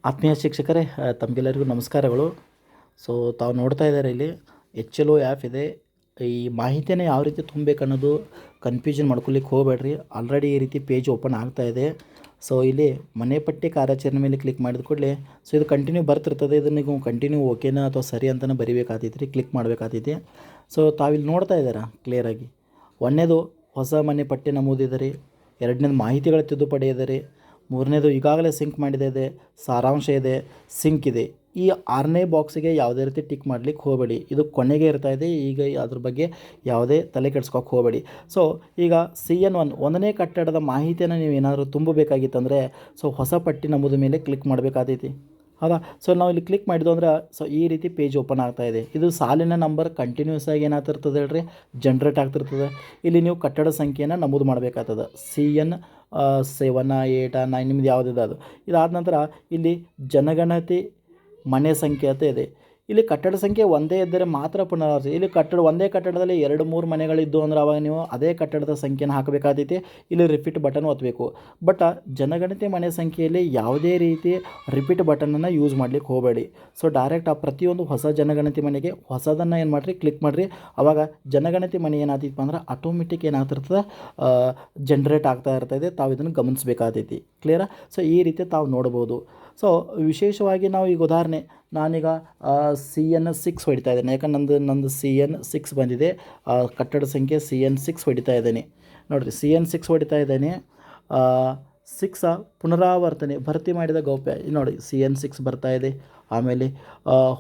ಆತ್ಮೀಯ ಶಿಕ್ಷಕರೇ, ತಮಗೆಲ್ಲರಿಗೂ ನಮಸ್ಕಾರಗಳು. ಸೊ ತಾವು ನೋಡ್ತಾ ಇದ್ದಾರೆ ಇಲ್ಲಿ HLO ಆ್ಯಪ್ ಇದೆ. ಈ ಮಾಹಿತಿನ ಯಾವ ರೀತಿ ತುಂಬಬೇಕನ್ನೋದು ಕನ್ಫ್ಯೂಷನ್ ಮಾಡ್ಕೊಳ್ಳಿಕ್ಕೆ ಹೋಗಬೇಡ್ರಿ. ಆಲ್ರೆಡಿ ಈ ರೀತಿ ಪೇಜ್ ಓಪನ್ ಆಗ್ತಾ ಇದೆ. ಸೊ ಇಲ್ಲಿ ಮನೆ ಪಟ್ಟಿ ಕಾರ್ಯಾಚರಣೆ ಮೇಲೆ ಕ್ಲಿಕ್ ಮಾಡಿದ ಕೂಡಲೇ ಸೊ ಇದು ಕಂಟಿನ್ಯೂ ಬರ್ತಿರ್ತದೆ. ಇದನ್ನು ನೀವು ಕಂಟಿನ್ಯೂ ಓಕೆನಾ ಅಥವಾ ಸರಿ ಅಂತಲೇ ಬರಿಬೇಕಾಗ್ತೈತಿ ರೀ, ಕ್ಲಿಕ್ ಮಾಡಬೇಕಾಗ್ತೈತಿ. ಸೊ ತಾವಿಲ್ಲಿ ನೋಡ್ತಾ ಇದ್ದೀರಾ ಕ್ಲಿಯರಾಗಿ. ಒಂದನೇದು ಹೊಸ ಮನೆ ಪಟ್ಟಿ ನಮೂದಿದೆ ರೀ. ಎರಡನೇದು ಮಾಹಿತಿಗಳ ತಿದ್ದುಪಡಿ ಇದೆ ರೀ. ಮೂರನೇದು ಈಗಾಗಲೇ ಸಿಂಕ್ ಮಾಡಿದೆ, ಸಾರಾಂಶ ಇದೆ, ಸಿಂಕ್ ಇದೆ. ಈ 6ನೇ ಬಾಕ್ಸಿಗೆ ಯಾವುದೇ ರೀತಿ ಟಿಕ್ ಮಾಡಲಿಕ್ಕೆ ಹೋಗಬೇಡಿ. ಇದು ಕೊನೆಗೆ ಇರ್ತಾ ಇದೆ. ಈಗ ಅದ್ರ ಬಗ್ಗೆ ಯಾವುದೇ ತಲೆ ಕೆಡ್ಸ್ಕೊಕ್ಕೆ ಹೋಗಬೇಡಿ. ಸೊ ಈಗ CN1 ಒಂದನೇ ಕಟ್ಟಡದ ಮಾಹಿತಿಯನ್ನು ನೀವು ಏನಾದರೂ ತುಂಬಬೇಕಾಗಿತ್ತಂದರೆ ಸೊ ಹೊಸ ಪಟ್ಟಿ ನಮೂದು ಮೇಲೆ ಕ್ಲಿಕ್ ಮಾಡಬೇಕಾಗ್ತೈತಿ. ಹೌದಾ? ಸೊ ನಾವು ಇಲ್ಲಿ ಕ್ಲಿಕ್ ಮಾಡಿದ್ವು ಅಂದ್ರೆ ಸೊ ಈ ರೀತಿ ಪೇಜ್ ಓಪನ್ ಆಗ್ತಾ ಇದೆ. ಇದು ಸಾಲಿನ ನಂಬರ್ ಕಂಟಿನ್ಯೂಸ್ ಆಗಿ ಏನಾಗ್ತಿರ್ತದೆ ಹೇಳ್ರಿ, ಜನ್ರೇಟ್ ಆಗ್ತಿರ್ತದೆ. ಇಲ್ಲಿ ನೀವು ಕಟ್ಟಡ ಸಂಖ್ಯೆಯನ್ನು ನಮೂದು ಮಾಡಬೇಕಾಗ್ತದೆ. CN 7 8 9 ನಿಮ್ದು ಯಾವುದಿದೆ ಅದು. ಇದಾದ ನಂತರ ಇಲ್ಲಿ ಜನಗಣತಿ ಮನೆ ಸಂಖ್ಯೆ ಅಂತ ಇದೆ. ಇಲ್ಲಿ ಕಟ್ಟಡ ಸಂಖ್ಯೆ ಒಂದೇ ಇದ್ದರೆ ಮಾತ್ರ ಪುನರಾವರ್ತಿ. ಇಲ್ಲಿ ಒಂದೇ ಕಟ್ಟಡದಲ್ಲಿ 2-3 ಮನೆಗಳಿದ್ದು ಅಂದ್ರೆ ಅವಾಗ ನೀವು ಅದೇ ಕಟ್ಟಡದ ಸಂಖ್ಯೆನ ಹಾಕಬೇಕಾಗ್ತೈತಿ. ಇಲ್ಲಿ ರಿಪೀಟ್ ಬಟನ್ ಒತ್ತಬೇಕು. ಬಟ್ ಜನಗಣತಿ ಮನೆ ಸಂಖ್ಯೆಯಲ್ಲಿ ಯಾವುದೇ ರೀತಿ ರಿಪೀಟ್ ಬಟನನ್ನು ಯೂಸ್ ಮಾಡ್ಲಿಕ್ಕೆ ಹೋಗಬೇಡಿ. ಸೊ ಡೈರೆಕ್ಟ್ ಆ ಪ್ರತಿಯೊಂದು ಹೊಸ ಜನಗಣತಿ ಮನೆಗೆ ಹೊಸದನ್ನು ಏನು ಮಾಡಿರಿ, ಕ್ಲಿಕ್ ಮಾಡಿರಿ. ಆವಾಗ ಜನಗಣತಿ ಮನೆ ಏನಾಗ್ತೈತಿ ಅಂದ್ರೆ ಆಟೋಮೆಟಿಕ್ ಏನಾಗ್ತಿರ್ತದೆ, ಜನ್ರೇಟ್ ಆಗ್ತಾ ಇರ್ತದೆ. ತಾವು ಇದನ್ನು ಗಮನಿಸಬೇಕಾಗ್ತೈತಿ. ಕ್ಲಿಯರಾ? ಸೊ ಈ ರೀತಿ ತಾವು ನೋಡ್ಬೋದು. ಸೊ ವಿಶೇಷವಾಗಿ ನಾವು ಈಗ ಉದಾಹರಣೆ ನಾನೀಗ CN 6 ಹೊಡಿತಾ ಇದ್ದೇನೆ. ಯಾಕಂದ್ರೆ ನಂದು CN 6 ಬಂದಿದೆ. ಕಟ್ಟಡ ಸಂಖ್ಯೆ CN 6 ಹೊಡಿತಾ ಇದ್ದೇನೆ. ನೋಡಿರಿ, CN 6 ಹೊಡಿತಾ ಇದ್ದೇನೆ. 6 ಪುನರಾವರ್ತನೆ ಭರ್ತಿ ಮಾಡಿದ ಗೌಪ್ಯ ನೋಡಿ CN 6 ಬರ್ತಾ ಇದೆ. ಆಮೇಲೆ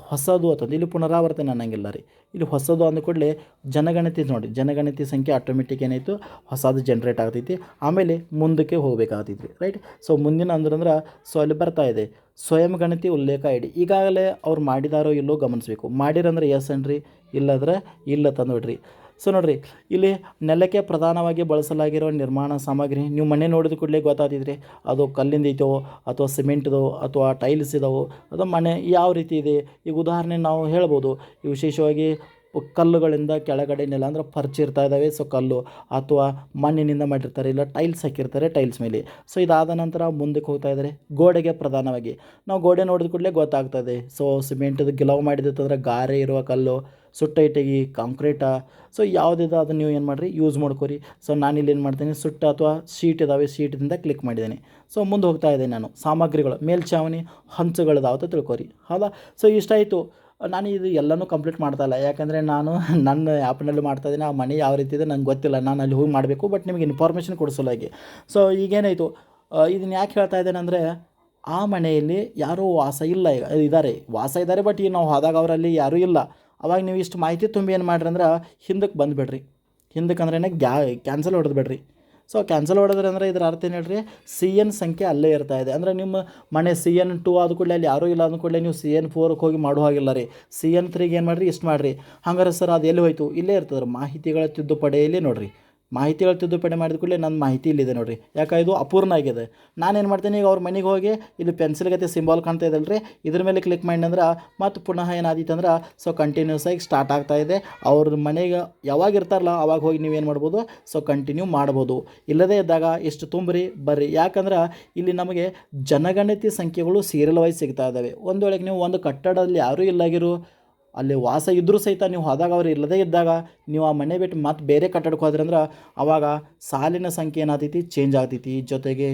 ಹೊಸದು ಅಂತಂದು ಇಲ್ಲಿ ಪುನರಾವರ್ತನೆ ಅನ್ನಂಗಿಲ್ಲ ರೀ. ಇಲ್ಲಿ ಹೊಸದು ಅಂದ ಕೂಡಲೇ ಜನಗಣತಿ ನೋಡಿ, ಜನಗಣತಿ ಸಂಖ್ಯೆ ಆಟೋಮೆಟಿಕ್ ಏನಾಯಿತು, ಹೊಸದು ಜನ್ರೇಟ್ ಆಗ್ತೈತಿ. ಆಮೇಲೆ ಮುಂದಕ್ಕೆ ಹೋಗಬೇಕಾಗ್ತೈತಿ. ರೈಟ್? ಸೊ ಮುಂದಿನ ಅಂದ್ರೆ ಸೊ ಅಲ್ಲಿ ಬರ್ತಾ ಇದೆ ಸ್ವಯಂ ಗಣತಿ ಉಲ್ಲೇಖ ID. ಈಗಾಗಲೇ ಅವ್ರು ಮಾಡಿದಾರೋ ಇಲ್ಲೋ ಗಮನಿಸಬೇಕು. ಮಾಡಿರಂದ್ರೆ ಎಸ್ ಅನ್ರಿ, ಇಲ್ಲದ್ರೆ ಇಲ್ಲ ತಂದುಬಿಡ್ರಿ. ಸೊ ನೋಡಿರಿ, ಇಲ್ಲಿ ನೆಲಕ್ಕೆ ಪ್ರಧಾನವಾಗಿ ಬಳಸಲಾಗಿರೋ ನಿರ್ಮಾಣ ಸಾಮಗ್ರಿ ನೀವು ಮನೆ ನೋಡಿದ ಕೂಡಲೇ ಗೊತ್ತಾಗ್ತಿದ್ರಿ ಅದು ಕಲ್ಲಿಂದ ಐತೋ ಅಥವಾ ಸಿಮೆಂಟ್ದೋ ಅಥವಾ ಟೈಲ್ಸ್ ಇದಾವೋ ಅಥವಾ ಮನೆ ಯಾವ ರೀತಿ ಇದೆ. ಈಗ ಉದಾಹರಣೆ ನಾವು ಹೇಳ್ಬೋದು, ಈ ವಿಶೇಷವಾಗಿ ಕಲ್ಲುಗಳಿಂದ ಕೆಳಗಡೆ ನೆಲ ಅಂದ್ರೆ ಪರ್ಚ್ ಇರ್ತಾ ಇದ್ದಾವೆ. ಸೊ ಕಲ್ಲು ಅಥವಾ ಮಣ್ಣಿನಿಂದ ಮಾಡಿರ್ತಾರೆ, ಇಲ್ಲ ಟೈಲ್ಸ್ ಹಾಕಿರ್ತಾರೆ ಟೈಲ್ಸ್ ಮೇಲೆ. ಸೊ ಇದಾದ ನಂತರ ಮುಂದಕ್ಕೆ ಹೋಗ್ತಾ ಇದ್ದಾರೆ ಗೋಡೆಗೆ ಪ್ರಧಾನವಾಗಿ. ನಾವು ಗೋಡೆ ನೋಡಿದ ಕೂಡಲೇ ಗೊತ್ತಾಗ್ತದೆ. ಸೊ ಸಿಮೆಂಟ್ದು ಗಿಲವು ಮಾಡಿದಂದ್ರೆ ಗಾರೆ ಇರುವ ಕಲ್ಲು, ಸುಟ್ಟ ಇಟ್ಟಿಗೆ, ಕಾಂಕ್ರೀಟ. ಸೊ ಯಾವುದಿದೆ ಅದನ್ನು ನೀವು ಏನು ಮಾಡಿರಿ, ಯೂಸ್ ಮಾಡ್ಕೊರಿ. ಸೊ ನಾನಿಲ್ಲಿ ಏನು ಮಾಡ್ತೀನಿ, ಸುಟ್ಟ ಅಥವಾ ಶೀಟ್ ಇದ್ದಾವೆ, ಶೀಟಿಂದ ಕ್ಲಿಕ್ ಮಾಡಿದ್ದೇನೆ. ಸೊ ಮುಂದೆ ಹೋಗ್ತಾ ಇದ್ದೇನೆ ನಾನು. ಸಾಮಗ್ರಿಗಳು ಮೇಲ್ಛಾವಣಿ ಹಂಚುಗಳದಾವ ಅಂತ ತಿಳ್ಕೊರಿ. ಹೌದಾ? ಸೊ ಇಷ್ಟಾಯಿತು. ನಾನು ಇದು ಎಲ್ಲನೂ ಕಂಪ್ಲೀಟ್ ಮಾಡ್ತಾಯಿಲ್ಲ, ಯಾಕಂದರೆ ನಾನು ನನ್ನ ಆ್ಯಪ್ನಲ್ಲಿ ಮಾಡ್ತಾಯಿದ್ದೀನಿ. ಆ ಮನೆ ಯಾವ ರೀತಿ ಇದೆ ನಂಗೆ ಗೊತ್ತಿಲ್ಲ, ನಾನು ಅಲ್ಲಿ ಹೋಗಿ ಮಾಡಬೇಕು. ಬಟ್ ನಿಮಗೆ ಇನ್ಫಾರ್ಮೇಷನ್ ಕೊಡಿಸೋಲಾಗಿ. ಸೊ ಈಗೇನಾಯಿತು, ಇದನ್ನು ಯಾಕೆ ಹೇಳ್ತಾ ಇದ್ದೇನೆ ಅಂದರೆ ಆ ಮನೆಯಲ್ಲಿ ಯಾರೂ ವಾಸ ಇಲ್ಲ. ಈಗ ಇದ್ದಾರೆ, ವಾಸ ಇದ್ದಾರೆ, ಬಟ್ ಈಗ ನಾವು ಹೋದಾಗ ಅವರಲ್ಲಿ ಯಾರೂ ಇಲ್ಲ. ಅವಾಗ ನೀವು ಇಷ್ಟು ಮಾಹಿತಿ ತುಂಬ ಏನು ಮಾಡಿರಿ ಅಂದ್ರೆ ಹಿಂದಕ್ಕೆ ಬಂದುಬಿಡ್ರಿ. ಹಿಂದಕ್ಕೆ ಅಂದ್ರೆ ಕ್ಯಾನ್ಸಲ್ ಹೊಡೆದ್ಬಿಡ್ರಿ. ಸೊ ಕ್ಯಾನ್ಸಲ್ ಹೊಡೆದ್ರೆ ಅಂದರೆ ಇದರ ಅರ್ಥ ಏನು ಹೇಳ್ರಿ, CN ಸಂಖ್ಯೆ ಅಲ್ಲೇ ಇರ್ತಾ ಇದೆ. ಅಂದರೆ ನಿಮ್ಮ ಮನೆ CN 2 ಆದ ಕೂಡಲೇ ಅಲ್ಲಿ ಯಾರೂ ಇಲ್ಲ ಅಂದ ಕೂಡಲೇ ನೀವು CN 4ಕ್ಕೆ ಹೋಗಿ ಮಾಡೋ ಹಾಗಿಲ್ಲ ರೀ. CN 3ಗೆ ಏನು ಮಾಡಿರಿ, ಇಷ್ಟು ಮಾಡಿರಿ. ಹಂಗಾರೆ ಸರ್ ಅದು ಎಲ್ಲಿ ಹೋಯ್ತು, ಇಲ್ಲೇ ಇರ್ತದೆ ಮಾಹಿತಿಗಳ ತಿದ್ದುಪಡಿಯಲ್ಲಿ. ನೋಡಿರಿ, ಮಾಹಿತಿಗಳು ತಿದ್ದುಪಡಿ ಮಾಡಿದ ಕೂಡಲೇ ನನ್ನ ಮಾಹಿತಿ ಇಲ್ಲಿದೆ ನೋಡಿರಿ. ಯಾಕೆ ಇದು ಅಪೂರ್ಣ ಆಗಿದೆ. ನಾನೇನು ಮಾಡ್ತೀನಿ, ಈಗ ಅವ್ರ ಮನೆಗೆ ಹೋಗಿ ಇಲ್ಲಿ ಪೆನ್ಸಿಲ್ ಗತೆ ಸಿಂಬಾಲ್ ಕಾಣ್ತಾ ಇದಲ್ಲ ರೀ, ಇದ್ರ ಮೇಲೆ ಕ್ಲಿಕ್ ಮಾಡಿದ್ರೆ ಮತ್ತು ಪುನಃ ಏನಾದೀತು ಅಂದ್ರೆ ಸೊ ಕಂಟಿನ್ಯೂಸ್ ಆಗಿ ಸ್ಟಾರ್ಟ್ ಆಗ್ತಾ ಇದೆ. ಅವ್ರ ಮನೆಗೆ ಯಾವಾಗ ಇರ್ತಾರಲ್ಲ ಅವಾಗ ಹೋಗಿ ನೀವೇನು ಮಾಡ್ಬೋದು, ಸೊ ಕಂಟಿನ್ಯೂ ಮಾಡ್ಬೋದು. ಇಲ್ಲದೇ ಇದ್ದಾಗ ಇಷ್ಟು ತುಂಬ್ರಿ ಬರ್ರಿ. ಯಾಕಂದ್ರೆ ಇಲ್ಲಿ ನಮಗೆ ಜನಗಣತಿ ಸಂಖ್ಯೆಗಳು ಸೀರಿಯಲ್ ವೈಸ್ ಸಿಗ್ತಾ ಇದ್ದಾವೆ. ಒಂದು ವೇಳೆಗೆ ನೀವು ಒಂದು ಕಟ್ಟಡದಲ್ಲಿ ಯಾರೂ ಇಲ್ಲಾಗಿರು, ಅಲ್ಲಿ ವಾಸ ಇದ್ದರೂ ಸಹಿತ ನೀವು ಹೋದಾಗ ಅವ್ರು ಇಲ್ಲದೇ ಇದ್ದಾಗ ನೀವು ಆ ಮನೆ ಬಿಟ್ಟು ಮತ್ತೆ ಬೇರೆ ಕಟ್ಟಡಕ್ಕೆ ಹೋದ್ರಿ ಅಂದ್ರೆ ಆವಾಗ ಸಾಲಿನ ಸಂಖ್ಯೆ ಏನಾಗ್ತೈತಿ, ಚೇಂಜ್ ಆಗ್ತೈತಿ. ಜೊತೆಗೆ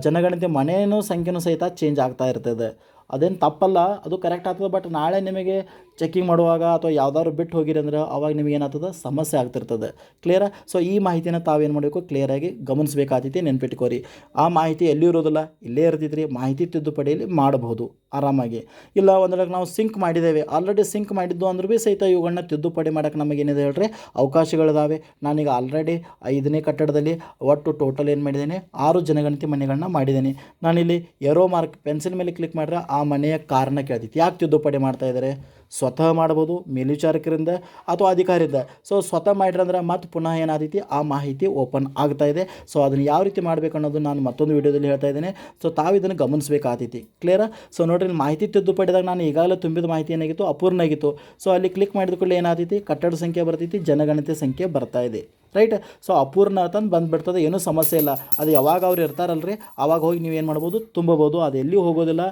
ಜನಗಣತಿ ಮನೆಯೂ ಸಂಖ್ಯೆನೂ ಸಹಿತ ಚೇಂಜ್ ಆಗ್ತಾ ಇರ್ತದೆ. ಅದೇನು ತಪ್ಪಲ್ಲ, ಅದು ಕರೆಕ್ಟ್ ಆಗ್ತದೆ. ಬಟ್ ನಾಳೆ ನಿಮಗೆ ಚೆಕಿಂಗ್ ಮಾಡುವಾಗ ಅಥವಾ ಯಾವುದಾದ್ರು ಬಿಟ್ಟು ಹೋಗಿರಿ ಅಂದ್ರೆ ಅವಾಗ ನಿಮಗೆ ಏನಾಗ್ತದೆ, ಸಮಸ್ಯೆ ಆಗ್ತಿರ್ತದೆ. ಕ್ಲಿಯರಾ? ಸೊ ಈ ಮಾಹಿತಿನ ತಾವೇನು ಮಾಡಬೇಕು, ಕ್ಲಿಯರಾಗಿ ಗಮನಿಸಬೇಕಾಗ್ತೈತಿ. ನೆನ್ಪಿಟ್ಕೋರಿ, ಆ ಮಾಹಿತಿ ಎಲ್ಲಿ ಇರೋದಿಲ್ಲ, ಇಲ್ಲೇ ಇರ್ತಿದ್ರಿ. ಮಾಹಿತಿ ತಿದ್ದುಪಡಿಯಲ್ಲಿ ಮಾಡಬಹುದು ಆರಾಮಾಗಿ. ಇಲ್ಲ ಒಂದ್ರಾಗ ನಾವು ಸಿಂಕ್ ಮಾಡಿದ್ದೇವೆ, ಆಲ್ರೆಡಿ ಸಿಂಕ್ ಮಾಡಿದ್ದು ಅಂದ್ರೂ ಭೀ ಸಹಿತ ಇವುಗಳನ್ನ ತಿದ್ದುಪಡಿ ಮಾಡೋಕ್ಕೆ ನಮಗೇನಿದೆ ಹೇಳ್ರಿ, ಅವಕಾಶಗಳಿದಾವೆ. ನಾನೀಗ ಆಲ್ರೆಡಿ 5ನೇ ಕಟ್ಟಡದಲ್ಲಿ ಒಟ್ಟು ಟೋಟಲ್ ಏನು ಮಾಡಿದ್ದೇನೆ, 6 ಜನಗಣತಿ ಮನೆಗಳನ್ನ ಮಾಡಿದ್ದೇನೆ. ನಾನಿಲ್ಲಿ ಏರೋ ಮಾರ್ಕ್ ಪೆನ್ಸಿಲ್ ಮೇಲೆ ಕ್ಲಿಕ್ ಮಾಡಿದ್ರೆ ಆ ಮನೆಯ ಕಾರಣ ಕೇಳ್ತೈತಿ, ಯಾಕೆ ತಿದ್ದುಪಡಿ ಮಾಡ್ತಾ ಇದ್ದಾರೆ. ಸ್ವತಃ ಮಾಡ್ಬೋದು, ಮೇಲ್ವಿಚಾರಕರಿಂದ ಅಥವಾ ಅಧಿಕಾರಿಯಿಂದ. ಸೊ ಸ್ವತಃ ಮಾಡಿರಂದ್ರೆ ಮತ್ತು ಪುನಃ ಏನಾದೈತಿ, ಆ ಮಾಹಿತಿ ಓಪನ್ ಆಗ್ತಾ ಇದೆ. ಸೊ ಅದನ್ನು ಯಾವ ರೀತಿ ಮಾಡಬೇಕು ಅನ್ನೋದು ನಾನು ಮತ್ತೊಂದು ವೀಡಿಯೋದಲ್ಲಿ ಹೇಳ್ತಾ ಇದ್ದೇನೆ. ಸೊ ತಾವು ಇದನ್ನು ಗಮನಿಸಬೇಕಾಗ್ತೈತಿ. ಕ್ಲಿಯರಾ? ಸೊ ನೋಡಿರಿ, ಮಾಹಿತಿ ತಿದ್ದುಪಡಿದಾಗ ನಾನು ಈಗಾಗಲೇ ತುಂಬಿದ ಮಾಹಿತಿ ಏನಾಗಿತ್ತು, ಅಪೂರ್ಣ ಆಗಿತ್ತು. ಸೊ ಅಲ್ಲಿ ಕ್ಲಿಕ್ ಮಾಡಿದ ಕೂಡಲೇ ಏನಾದೈತಿ, ಕಟ್ಟಡ ಸಂಖ್ಯೆ ಬರ್ತೈತಿ, ಜನಗಣತಿ ಸಂಖ್ಯೆ ಬರ್ತಾ ಇದೆ. ರೈಟ್? ಸೊ ಅಪೂರ್ಣ ಅಂತಂದು ಬಂದುಬಿಡ್ತದೆ, ಏನೂ ಸಮಸ್ಯೆ ಇಲ್ಲ. ಅದು ಯಾವಾಗ ಅವ್ರು ಇರ್ತಾರಲ್ರಿ ಆವಾಗ ಹೋಗಿ ನೀವು ಏನು ಮಾಡ್ಬೋದು, ತುಂಬಬೋದು. ಅದು ಎಲ್ಲಿಯೂ ಹೋಗೋದಿಲ್ಲ.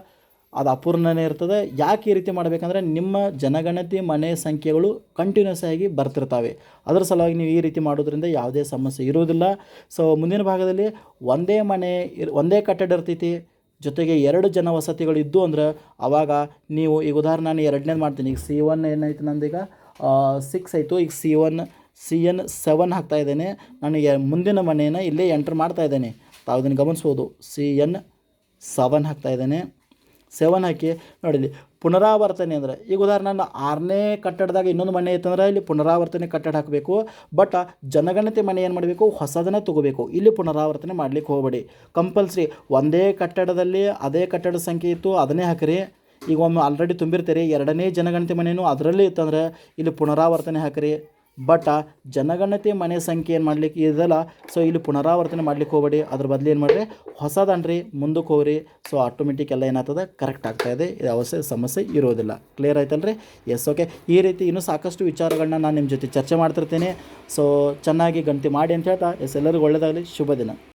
ಅದು ಅಪೂರ್ಣನೇ ಇರ್ತದೆ. ಯಾಕೆ ಈ ರೀತಿ ಮಾಡಬೇಕಂದ್ರೆ ನಿಮ್ಮ ಜನಗಣತಿ ಮನೆ ಸಂಖ್ಯೆಗಳು ಕಂಟಿನ್ಯೂಸ್ ಆಗಿ ಬರ್ತಿರ್ತಾವೆ. ಅದರ ಸಲುವಾಗಿ ನೀವು ಈ ರೀತಿ ಮಾಡೋದ್ರಿಂದ ಯಾವುದೇ ಸಮಸ್ಯೆ ಇರುವುದಿಲ್ಲ. ಸೊ ಮುಂದಿನ ಭಾಗದಲ್ಲಿ ಒಂದೇ ಕಟ್ಟಡ ಇರ್ತೈತಿ, ಜೊತೆಗೆ 2 ಜನ ವಸತಿಗಳು ಇದ್ದು ಅಂದ್ರೆ ಆವಾಗ ನೀವು ಈಗ ಉದಾಹರಣೆ ನಾನು ಎರಡನೇದು ಮಾಡ್ತೀನಿ. ಈಗ C1 ಏನಾಯ್ತು ನಂದೀಗ 6 ಆಯಿತು. ಈಗ CN 7 ಹಾಕ್ತಾ ಇದ್ದೇನೆ. ನಾನು ಮುಂದಿನ ಮನೆಯನ್ನು ಇಲ್ಲೇ ಎಂಟ್ರ್ ಮಾಡ್ತಾ ಇದ್ದೇನೆ. ತಾವು ಇದನ್ನು ಗಮನಿಸ್ಬೋದು. CN 7 ಹಾಕ್ತಾ ಇದ್ದೇನೆ. 7 ಹಾಕಿ ನೋಡಿ, ಇಲ್ಲಿ ಪುನರಾವರ್ತನೆ ಅಂದರೆ ಈಗ ಉದಾಹರಣೆ ನಾನು 6ನೇ ಕಟ್ಟಡದಾಗ ಇನ್ನೊಂದು ಮನೆ ಇತ್ತಂದ್ರೆ ಇಲ್ಲಿ ಪುನರಾವರ್ತನೆ ಕಟ್ಟಡ ಹಾಕಬೇಕು. ಬಟ್ ಜನಗಣತಿ ಮನೆ ಏನು ಮಾಡಬೇಕು, ಹೊಸದನ್ನು ತೊಗೋಬೇಕು. ಇಲ್ಲಿ ಪುನರಾವರ್ತನೆ ಮಾಡ್ಲಿಕ್ಕೆ ಹೋಗಬೇಡಿ. ಕಂಪಲ್ಸರಿ ಒಂದೇ ಕಟ್ಟಡದಲ್ಲಿ ಅದೇ ಕಟ್ಟಡದ ಸಂಖ್ಯೆ ಇತ್ತು ಅದನ್ನೇ ಹಾಕಿರಿ. ಈಗ ಒಮ್ಮೆ ಆಲ್ರೆಡಿ ತುಂಬಿರ್ತೀರಿ, 2ನೇ ಜನಗಣತಿ ಮನೆಯೂ ಅದರಲ್ಲೇ ಇತ್ತಂದ್ರೆ ಇಲ್ಲಿ ಪುನರಾವರ್ತನೆ ಹಾಕಿರಿ. ಬಟ್ ಜನಗಣತಿ ಮನೆ ಸಂಖ್ಯೆ ಏನು ಮಾಡ್ಲಿಕ್ಕೆ ಇದಲ್ಲ, ಸೊ ಇಲ್ಲಿ ಪುನರಾವರ್ತನೆ ಮಾಡ್ಲಿಕ್ಕೆ ಹೋಗಬೇಡಿ. ಅದ್ರ ಬದಲು ಏನು ಮಾಡಿರಿ, ಹೊಸದನ್ರಿ ಮುಂದಕ್ಕೆ ಹೋಗ್ರಿ. ಸೊ ಆಟೋಮೆಟಿಕ್ ಎಲ್ಲ ಏನಾಗ್ತದೆ, ಕರೆಕ್ಟ್ ಆಗ್ತಾಯಿದೆ. ಇದು ಸಮಸ್ಯೆ ಇರೋದಿಲ್ಲ. ಕ್ಲಿಯರ್ ಆಯ್ತಲ್ರಿ? Yes, okay. ಈ ರೀತಿ ಇನ್ನೂ ಸಾಕಷ್ಟು ವಿಚಾರಗಳನ್ನ ನಾನು ನಿಮ್ಮ ಜೊತೆ ಚರ್ಚೆ ಮಾಡ್ತಿರ್ತೀನಿ. ಸೊ ಚೆನ್ನಾಗಿ ಗಣತಿ ಮಾಡಿ ಅಂತ ಹೇಳ್ತಾ ಎಲ್ಲರಿಗೂ ಒಳ್ಳೆಯದಾಗಲಿ. ಶುಭ ದಿನ.